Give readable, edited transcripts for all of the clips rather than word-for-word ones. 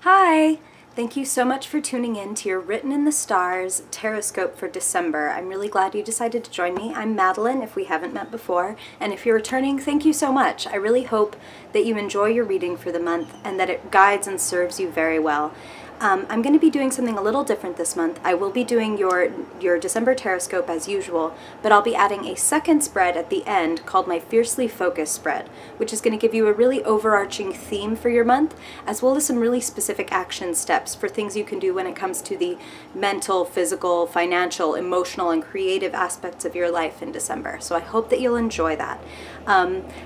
Hi! Thank you so much for tuning in to your Written in the Stars Taroscope for December. I'm really glad you decided to join me. I'm Madeline, if we haven't met before, and if you're returning, thank you so much. I really hope that you enjoy your reading for the month and that it guides and serves you very well. I'm going to be doing something a little different this month. I will be doing your December Taroscope as usual, but I'll be adding a second spread at the end called my Fiercely Focused spread, which is going to give you a really overarching theme for your month, as well as some really specific action steps for things you can do when it comes to the mental, physical, financial, emotional, and creative aspects of your life in December. So I hope that you'll enjoy that.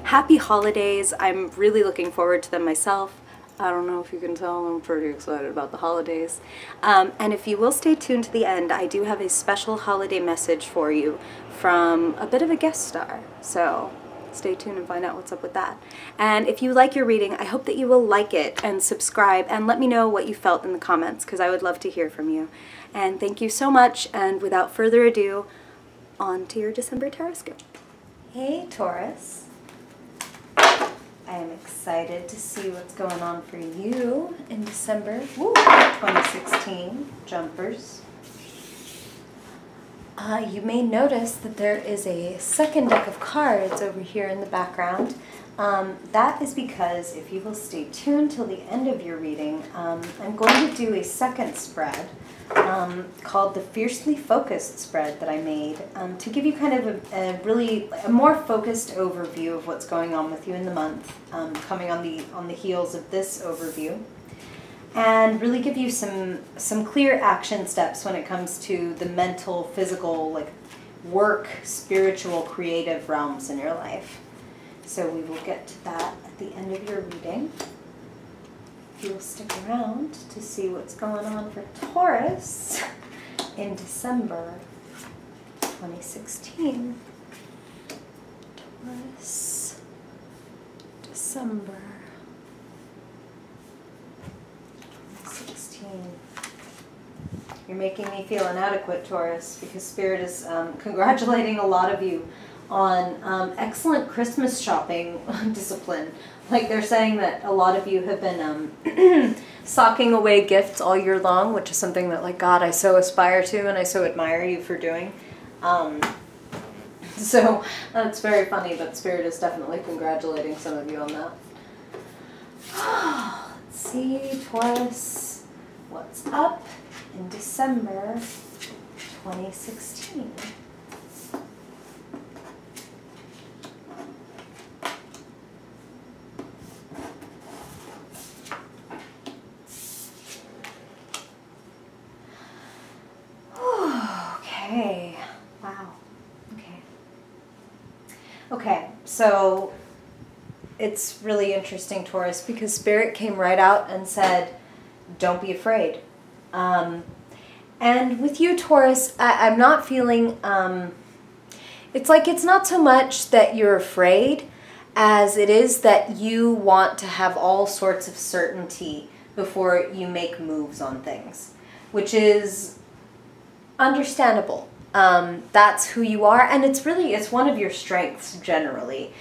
Happy holidays. I'm really looking forward to them myself. I don't know if you can tell, I'm pretty excited about the holidays. And if you will stay tuned to the end, I do have a special holiday message for you from a bit of a guest star. So stay tuned and find out what's up with that. And if you like your reading, I hope that you will like it and subscribe and let me know what you felt in the comments, because I would love to hear from you. And thank you so much, and without further ado, on to your December Taroscope. Hey Taurus. I am excited to see what's going on for you in December 2016, jumpers. You may notice that there is a second deck of cards over here in the background. That is because, if you will stay tuned till the end of your reading, I'm going to do a second spread called the Fiercely Focused spread that I made to give you kind of a more focused overview of what's going on with you in the month, coming on the heels of this overview, and really give you some clear action steps when it comes to the mental, physical, like work, spiritual, creative realms in your life. So we will get to that at the end of your reading. You'll stick around to see what's going on for Taurus in December 2016. Taurus, December 2016. You're making me feel inadequate, Taurus, because Spirit is congratulating a lot of you on excellent Christmas shopping discipline. Like, they're saying that a lot of you have been socking away gifts all year long, which is something that, like, God, I so aspire to and I so admire you for doing. So that's very funny, but Spirit is definitely congratulating some of you on that. Let's see, Taurus, what's up in December 2016? Okay, wow, okay, so it's really interesting, Taurus, because Spirit came right out and said, don't be afraid. And with you, Taurus, I'm not feeling, it's like it's not so much that you're afraid as it is that you want to have all sorts of certainty before you make moves on things, which is understandable. That's who you are, and it's one of your strengths generally,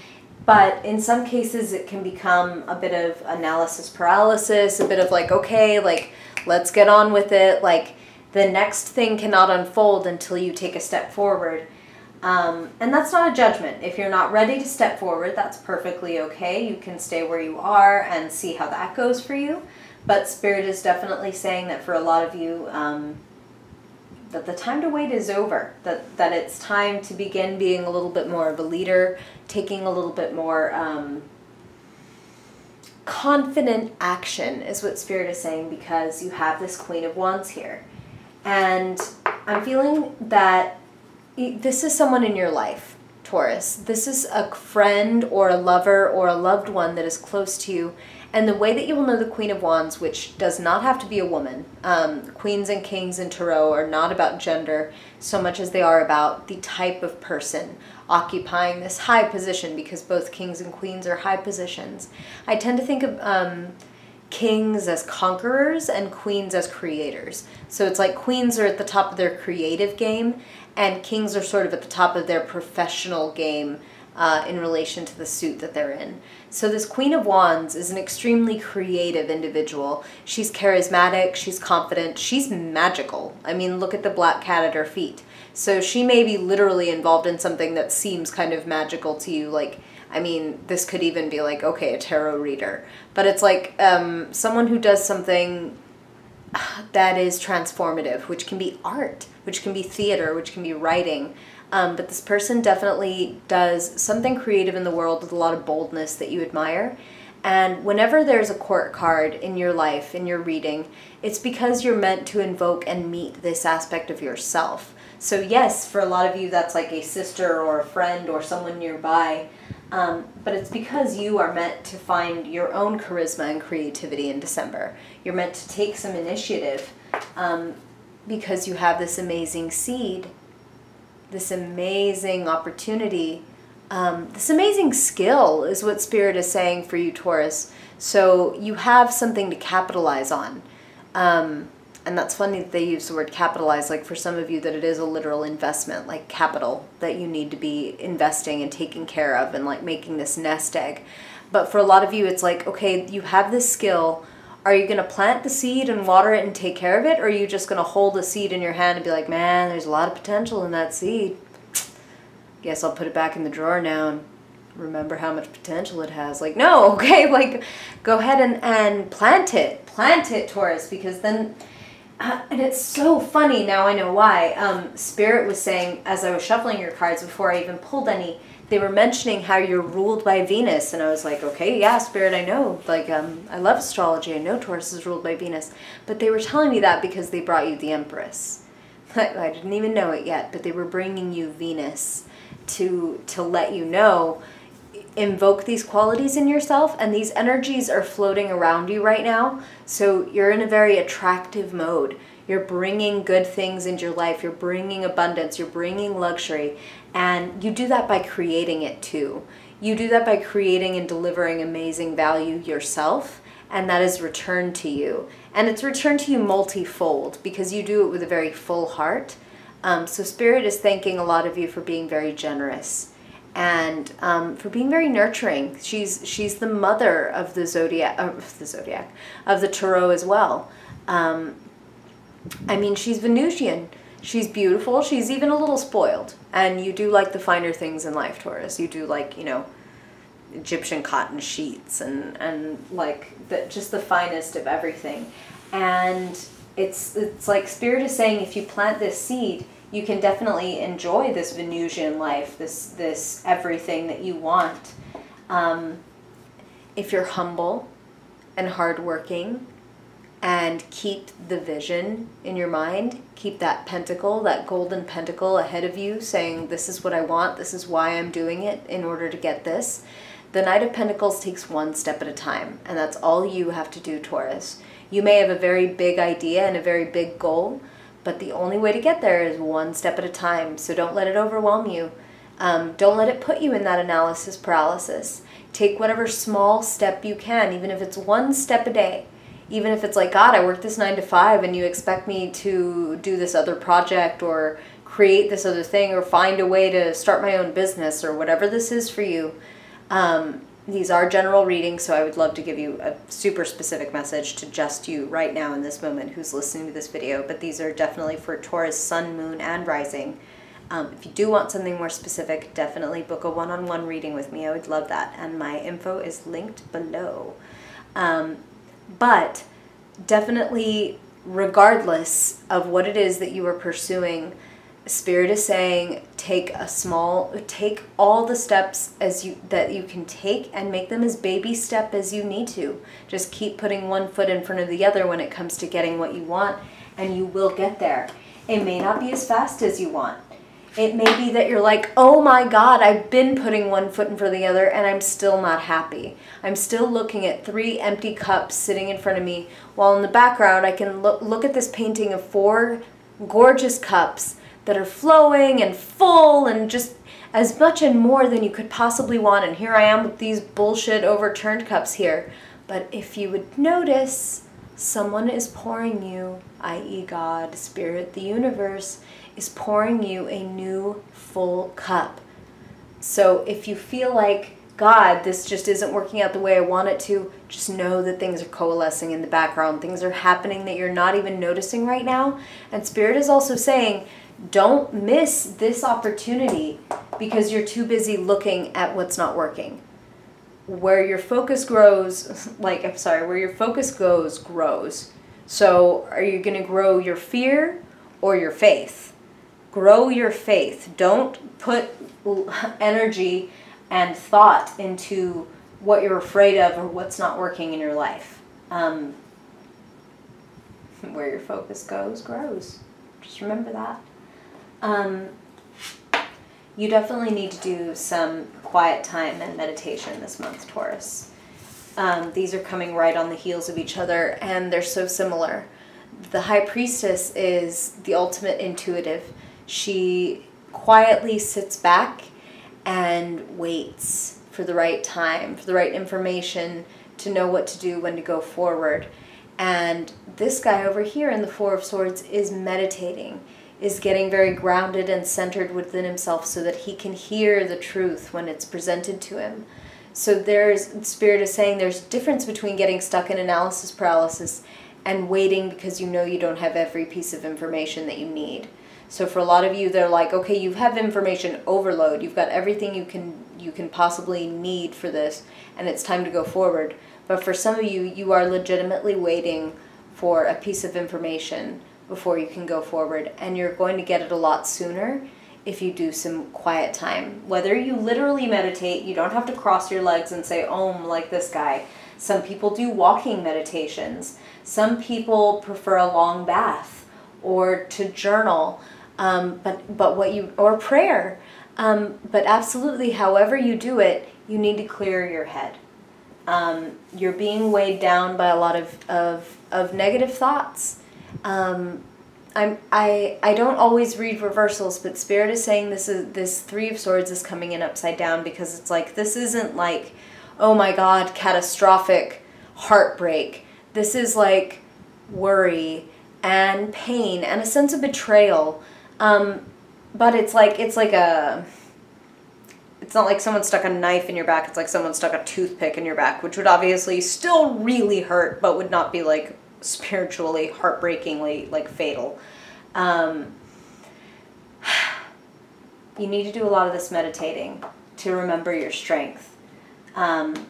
but in some cases it can become a bit of analysis paralysis, a bit of like, okay, like, let's get on with it, like the next thing cannot unfold until you take a step forward, and that's not a judgment. If you're not ready to step forward, that's perfectly okay. You can stay where you are and see how that goes for you, but Spirit is definitely saying that for a lot of you, that the time to wait is over, that it's time to begin being a little bit more of a leader, taking a little bit more confident action is what Spirit is saying, because you have this Queen of Wands here. And I'm feeling that this is someone in your life, Taurus. This is a friend or a lover or a loved one that is close to you. And the way that you will know the Queen of Wands, which does not have to be a woman, queens and kings in tarot are not about gender so much as they are about the type of person occupying this high position, because both kings and queens are high positions. I tend to think of kings as conquerors and queens as creators. So it's like queens are at the top of their creative game and kings are sort of at the top of their professional game, in relation to the suit that they're in. So this Queen of Wands is an extremely creative individual. She's charismatic, she's confident, she's magical. I mean, look at the black cat at her feet. So she may be literally involved in something that seems kind of magical to you. Like, I mean, this could even be like, okay, a tarot reader. But it's like someone who does something that is transformative, which can be art, which can be theater, which can be writing. But this person definitely does something creative in the world with a lot of boldness that you admire. And whenever there's a court card in your life, in your reading, it's because you're meant to invoke and meet this aspect of yourself. So yes, for a lot of you, that's like a sister or a friend or someone nearby. But it's because you are meant to find your own charisma and creativity in December. You're meant to take some initiative because you have this amazing seed, this amazing opportunity, this amazing skill is what Spirit is saying for you, Taurus. So you have something to capitalize on. And that's funny that they use the word capitalize, like for some of you that it is a literal investment, like capital that you need to be investing and taking care of and like making this nest egg. But for a lot of you, it's like, okay, you have this skill. Are you going to plant the seed and water it and take care of it? Or are you just going to hold the seed in your hand and be like, man, there's a lot of potential in that seed. Guess I'll put it back in the drawer now and remember how much potential it has. Like, no, okay, like go ahead and plant it. Plant it, Taurus, because then, and it's so funny, now I know why. Spirit was saying, as I was shuffling your cards before I even pulled any, they were mentioning how you're ruled by Venus, and I was like, okay, yeah, Spirit, I know. Like, I love astrology. I know Taurus is ruled by Venus. But they were telling me that because they brought you the Empress. I didn't even know it yet, but they were bringing you Venus to let you know, invoke these qualities in yourself, and these energies are floating around you right now. So you're in a very attractive mode. You're bringing good things into your life. You're bringing abundance. You're bringing luxury. And you do that by creating it too. You do that by creating and delivering amazing value yourself, and that is returned to you. And it's returned to you multifold because you do it with a very full heart. So Spirit is thanking a lot of you for being very generous and for being very nurturing. She's the mother of the zodiac, of the tarot as well. I mean, she's Venusian. She's beautiful. She's even a little spoiled. And you do like the finer things in life, Taurus. You do like, you know, Egyptian cotton sheets and like just the finest of everything. And it's like Spirit is saying, if you plant this seed, you can definitely enjoy this Venusian life, this everything that you want. If you're humble and hardworking, and keep the vision in your mind, keep that pentacle, that golden pentacle ahead of you saying, this is what I want, this is why I'm doing it in order to get this. The Knight of Pentacles takes one step at a time, and that's all you have to do, Taurus. You may have a very big idea and a very big goal, but the only way to get there is one step at a time, so don't let it overwhelm you. Don't let it put you in that analysis paralysis. Take whatever small step you can, even if it's one step a day. Even if it's like, God, I work this 9 to 5 and you expect me to do this other project or create this other thing or find a way to start my own business or whatever this is for you. These are general readings, so I would love to give you a super specific message to just you right now in this moment who's listening to this video. But these are definitely for Taurus, Sun, Moon, and Rising. If you do want something more specific, definitely book a one-on-one reading with me. I would love that. And my info is linked below. But definitely, regardless of what it is that you are pursuing, Spirit is saying take all the steps that you can take and make them as baby step as you need to. Just keep putting one foot in front of the other when it comes to getting what you want, and you will get there. It may not be as fast as you want. It may be that you're like, oh my God, I've been putting one foot in front of the other and I'm still not happy. I'm still looking at 3 empty cups sitting in front of me, while in the background I can look at this painting of 4 gorgeous cups that are flowing and full and just as much and more than you could possibly want. And here I am with these bullshit overturned cups here. But if you would notice, someone is pouring you, i.e. God, Spirit, the universe, is pouring you a new full cup. So if you feel like, God, this just isn't working out the way I want it to, just know that things are coalescing in the background. Things are happening that you're not even noticing right now. And Spirit is also saying, don't miss this opportunity because you're too busy looking at what's not working. Where your focus grows, where your focus goes, grows. So are you going to grow your fear or your faith? Grow your faith. Don't put energy and thought into what you're afraid of or what's not working in your life. Where your focus goes, grows. Just remember that. You definitely need to do some quiet time and meditation this month, Taurus. These are coming right on the heels of each other, and they're so similar. The High Priestess is the ultimate intuitive. She quietly sits back and waits for the right time, for the right information, to know what to do, when to go forward. And this guy over here in the Four of Swords is meditating, is getting very grounded and centered within himself so that he can hear the truth when it's presented to him. So Spirit is saying there's a difference between getting stuck in analysis paralysis and waiting because you know you don't have every piece of information that you need. So for a lot of you, they're like, okay, you have information overload. You've got everything you can possibly need for this, and it's time to go forward. But for some of you, you are legitimately waiting for a piece of information before you can go forward, and you're going to get it a lot sooner if you do some quiet time. Whether you literally meditate, you don't have to cross your legs and say Om like this guy. Some people do walking meditations. Some people prefer a long bath or to journal, or prayer. But absolutely, however you do it, you need to clear your head. You're being weighed down by a lot of negative thoughts. I don't always read reversals, but Spirit is saying this Three of Swords is coming in upside down, because it's like, this isn't like, oh my God, catastrophic heartbreak. This is like worry and pain and a sense of betrayal. But it's not like someone stuck a knife in your back. It's like someone stuck a toothpick in your back, which would obviously still really hurt, but would not be like spiritually, heartbreakingly, like fatal. You need to do a lot of this meditating to remember your strength. You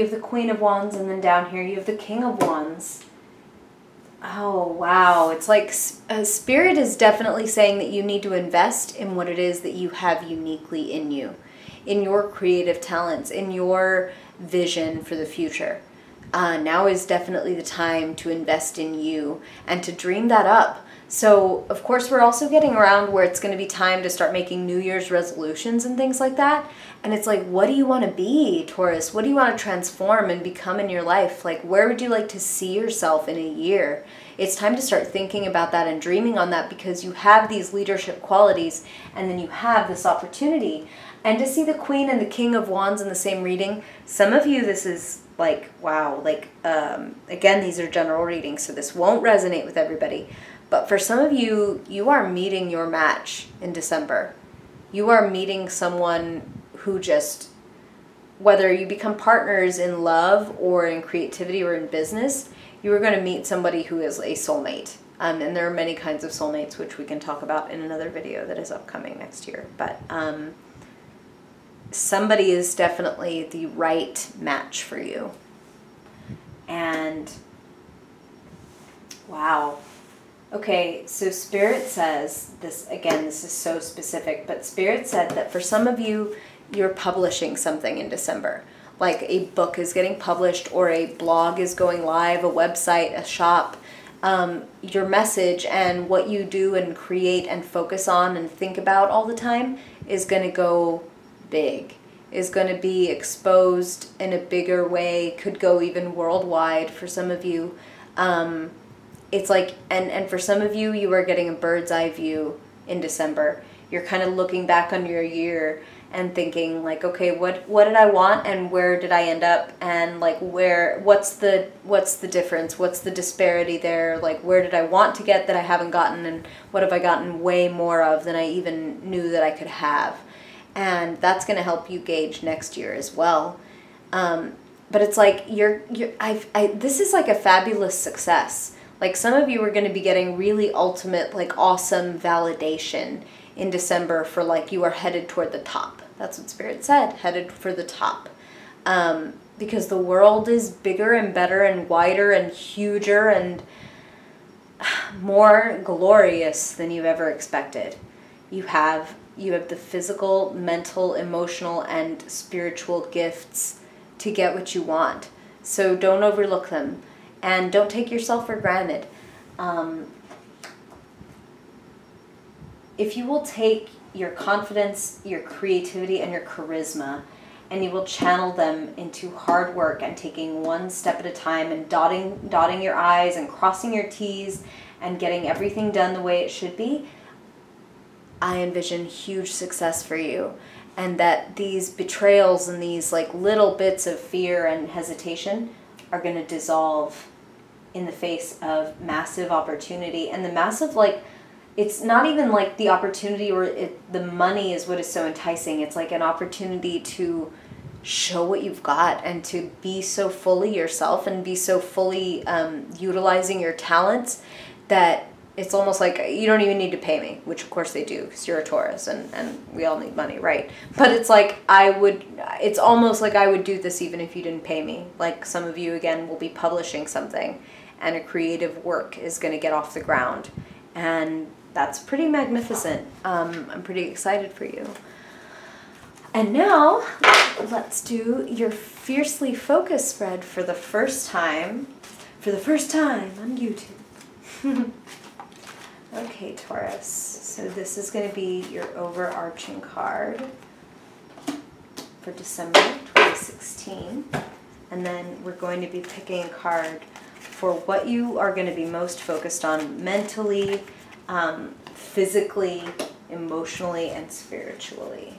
have the Queen of Wands, and then down here you have the King of Wands. Oh, wow. It's like Spirit is definitely saying that you need to invest in what it is that you have uniquely in you, in your creative talents, in your vision for the future. Now is definitely the time to invest in you and to dream that up. So, of course, we're also getting around where it's going to be time to start making New Year's resolutions and things like that. And it's like, what do you want to be, Taurus? What do you want to transform and become in your life? Like, where would you like to see yourself in a year? It's time to start thinking about that and dreaming on that, because you have these leadership qualities, and then you have this opportunity. And to see the Queen and the King of Wands in the same reading, some of you, this is like, wow, like, again, these are general readings, so this won't resonate with everybody. But for some of you, you are meeting your match in December. You are meeting someone who just, whether you become partners in love or in creativity or in business, you are going to meet somebody who is a soulmate. And there are many kinds of soulmates, which we can talk about in another video that is upcoming next year. But somebody is definitely the right match for you. And wow. Okay, so Spirit says, this again, this is so specific, but Spirit said that for some of you, you're publishing something in December. Like a book is getting published, or a blog is going live, a website, a shop. Your message and what you do and create and focus on and think about all the time is going to go big, is going to be exposed in a bigger way, could go even worldwide for some of you. It's like, and for some of you, you are getting a bird's eye view in December. You're kind of looking back on your year and thinking like, okay, what did I want and where did I end up, and like what's the difference, what's the disparity there, like where did I want to get that I haven't gotten, and what have I gotten way more of than I even knew that I could have. And that's going to help you gauge next year as well. But it's like this is like a fabulous success. Like some of you are going to be getting really ultimate, like awesome validation in December for like you are headed toward the top. That's what Spirit said, headed for the top. Because the world is bigger and better and wider and huger and more glorious than you've ever expected. You have the physical, mental, emotional, and spiritual gifts to get what you want. So don't overlook them. And don't take yourself for granted. If you will take your confidence, your creativity, and your charisma, and you will channel them into hard work and taking one step at a time and dotting your I's and crossing your T's and getting everything done the way it should be, I envision huge success for you. And that these betrayals and these like little bits of fear and hesitation are going to dissolve in the face of massive opportunity. And the massive, like, it's not even like the opportunity or the money is what is so enticing. It's like an opportunity to show what you've got and to be so fully yourself and be so fully utilizing your talents that it's almost like you don't even need to pay me, which of course they do because you're a Taurus and we all need money, right? But it's like it's almost like I would do this even if you didn't pay me. Like some of you, again, will be publishing something and a creative work is going to get off the ground. And that's pretty magnificent. I'm pretty excited for you. And now let's do your Fiercely Focused spread for the first time on YouTube. Okay, Taurus, so this is going to be your overarching card for December 2016. And then we're going to be picking a card for what you are going to be most focused on mentally, physically, emotionally, and spiritually.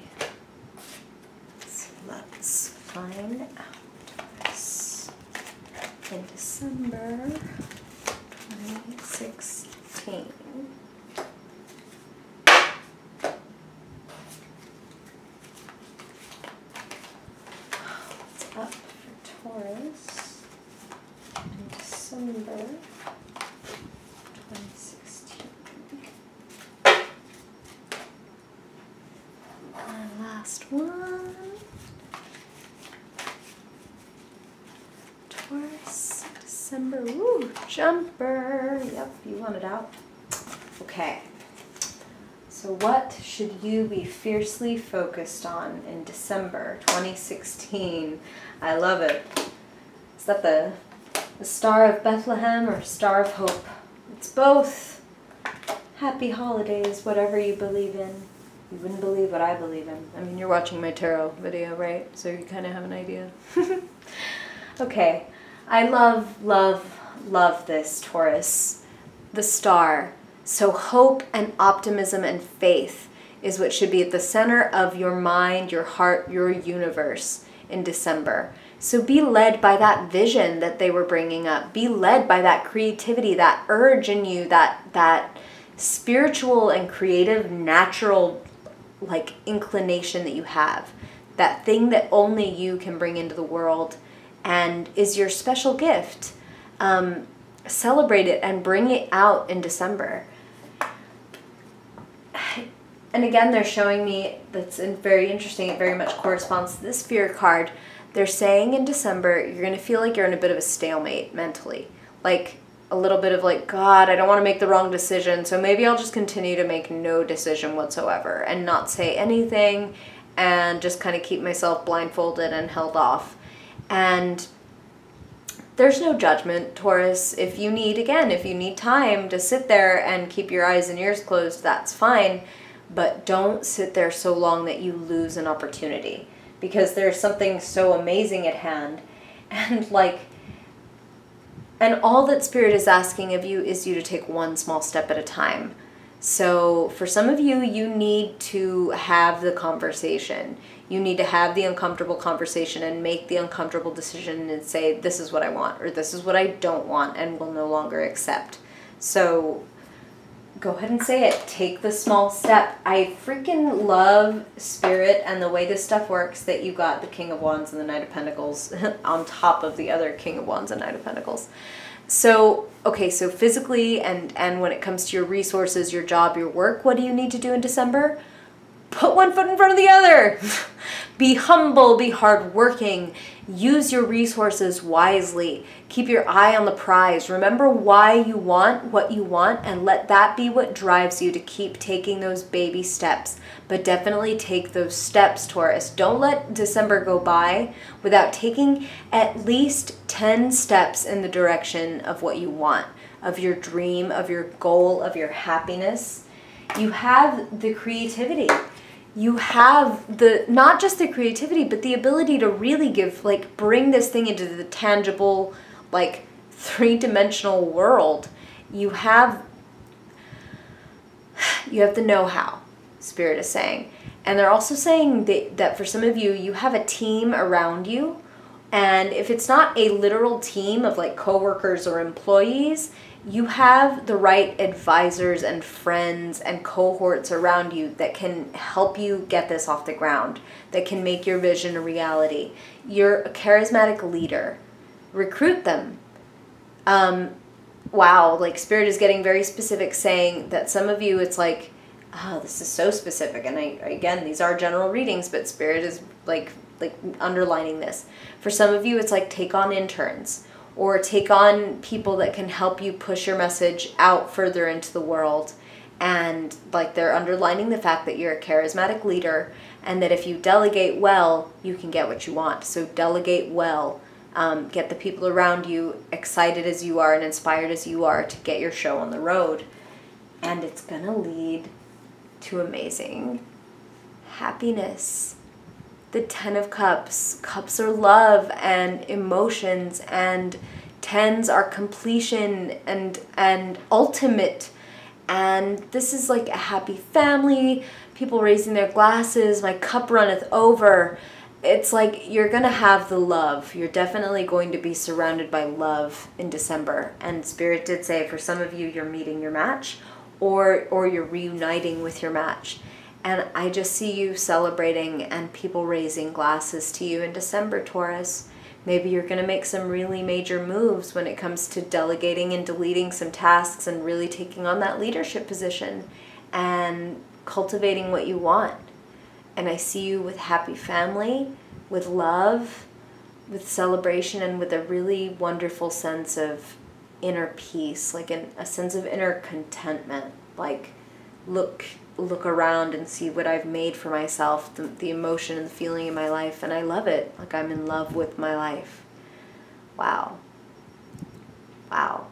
So let's find out, Taurus, in December 2016. What's up for Taurus in December 2016? And last one. Taurus, December, woo, jumper. Yep, you want it out. Okay. So what should you be fiercely focused on in December 2016? I love it. Is that the Star of Bethlehem or Star of Hope? It's both. Happy holidays, whatever you believe in. You wouldn't believe what I believe in. I mean, you're watching my tarot video, right? So you kind of have an idea. Okay. I love, love, love this, Taurus. The star. So hope and optimism and faith is what should be at the center of your mind, your heart, your universe in December. So be led by that vision that they were bringing up. Be led by that creativity, that urge in you, that spiritual and creative, natural, like, inclination that you have. That thing that only you can bring into the world and is your special gift. Celebrate it and bring it out in December. And again, they're showing me, that's very interesting, it very much corresponds to this fear card. They're saying in December, you're going to feel like you're in a bit of a stalemate mentally. Like a little bit of like, God, I don't want to make the wrong decision, so maybe I'll just continue to make no decision whatsoever and not say anything and just kind of keep myself blindfolded and held off. And there's no judgment, Taurus. If you need time to sit there and keep your eyes and ears closed, that's fine. But don't sit there so long that you lose an opportunity, because there's something so amazing at hand. And all that Spirit is asking of you is you to take one small step at a time. So for some of you, you need to have the conversation. You need to have the uncomfortable conversation and make the uncomfortable decision and say, this is what I want, or this is what I don't want and will no longer accept. So go ahead and say it. Take the small step. I freaking love Spirit and the way this stuff works, that you got the King of Wands and the Knight of Pentacles on top of the other King of Wands and Knight of Pentacles. So, okay, so physically and when it comes to your resources, your job, your work, what do you need to do in December? Put one foot in front of the other. Be humble, be hardworking, use your resources wisely, keep your eye on the prize. Remember why you want what you want, and let that be what drives you to keep taking those baby steps. But definitely take those steps, Taurus. Don't let December go by without taking at least 10 steps in the direction of what you want, of your dream, of your goal, of your happiness. You have the creativity. You have the, not just the creativity, but the ability to really give, like, bring this thing into the tangible, like, three-dimensional world. You have the know-how, Spirit is saying. And they're also saying that for some of you, you have a team around you. And if it's not a literal team of, like, coworkers or employees, you have the right advisors and friends and cohorts around you that can help you get this off the ground, that can make your vision a reality. You're a charismatic leader. Recruit them. Wow, like, Spirit is getting very specific, saying that some of you, it's like, oh, this is so specific. And again, these are general readings, but Spirit is like underlining this. For some of you, it's like, take on interns, or take on people that can help you push your message out further into the world. And like, they're underlining the fact that you're a charismatic leader, and that if you delegate well, you can get what you want. So delegate well. Get the people around you excited as you are and inspired as you are to get your show on the road. And it's gonna lead to amazing happiness. The 10 of Cups. Cups are love and emotions, and 10s are completion and ultimate. And this is like a happy family, people raising their glasses, my cup runneth over. It's like you're going to have the love. You're definitely going to be surrounded by love in December. And Spirit did say for some of you, you're meeting your match, or you're reuniting with your match. And I just see you celebrating and people raising glasses to you in December, Taurus. Maybe you're going to make some really major moves when it comes to delegating and deleting some tasks and really taking on that leadership position and cultivating what you want. And I see you with happy family, with love, with celebration, and with a really wonderful sense of inner peace, like a sense of inner contentment. Like, look around and see what I've made for myself, the emotion and the feeling in my life, and I love it. Like, I'm in love with my life. Wow. Wow.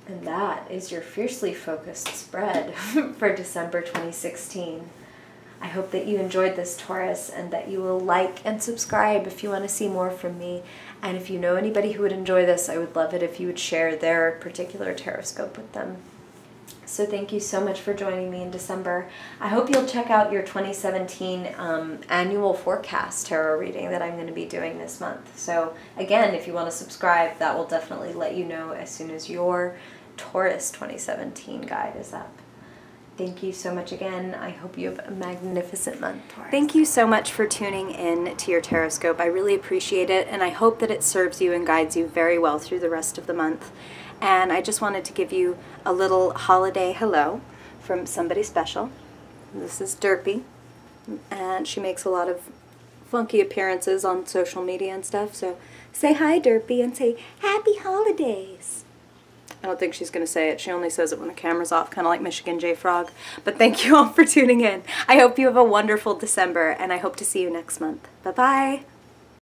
And that is your fiercely focused spread for December 2016. I hope that you enjoyed this, Taurus, and that you will like and subscribe if you want to see more from me. And if you know anybody who would enjoy this, I would love it if you would share their particular Taroscope with them. So thank you so much for joining me in December. I hope you'll check out your 2017 annual forecast tarot reading that I'm going to be doing this month. So again, if you want to subscribe, that will definitely let you know as soon as your Taurus 2017 guide is up. Thank you so much again. I hope you have a magnificent month, Taurus. Thank you so much for tuning in to your Taroscope. I really appreciate it, and I hope that it serves you and guides you very well through the rest of the month. And I just wanted to give you a little holiday hello from somebody special. This is Derpy, and she makes a lot of funky appearances on social media and stuff. So say hi, Derpy, and say happy holidays. I don't think she's going to say it. She only says it when the camera's off, kind of like Michigan J. Frog. But thank you all for tuning in. I hope you have a wonderful December, and I hope to see you next month. Bye-bye.